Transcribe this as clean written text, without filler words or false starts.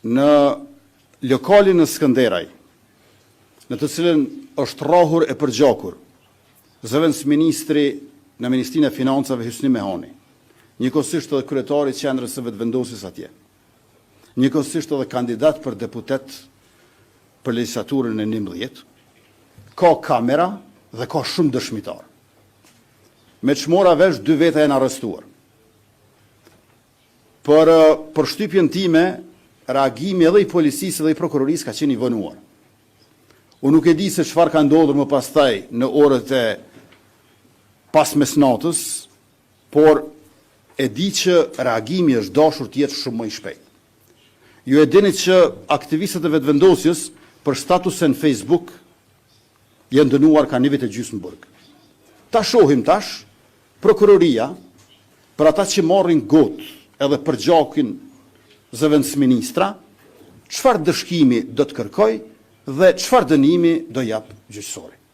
në lokalin në Skënderaj, në të cilën është rrahur e përgjakur zëvendësministri në Ministrinë e Financave Hysni Mehani, njëkohësisht edhe kryetari i qendrës së vetëvendosjes atje, njëkohësisht edhe kandidat për deputet për legjislaturën e 11, ka kamera dhe ka shumë dëshmitar. Me çmora vesh 2 veta janë arrestuar. Për përshtypjen time, reagimi edhe i policisë dhe i prokurorisë ka qenë i vënuar. Unë nuk e di se çfarë ka ndodhur më pastaj në orët e pas mesnatës, por e di që reagimi është dashur të jetë shumë më i shpejt. Ju e dini që aktivistët e vetëvendosjes për statusen Facebook janë dënuar ka 1 vit e gjysmë burg. Ta shohim tash prokuroria për ata që marrin gotë edhe për gjakin zëvendësministra, çfarë dëshkimi do të kërkoj dhe çfarë dënimi do jap gjyqësori.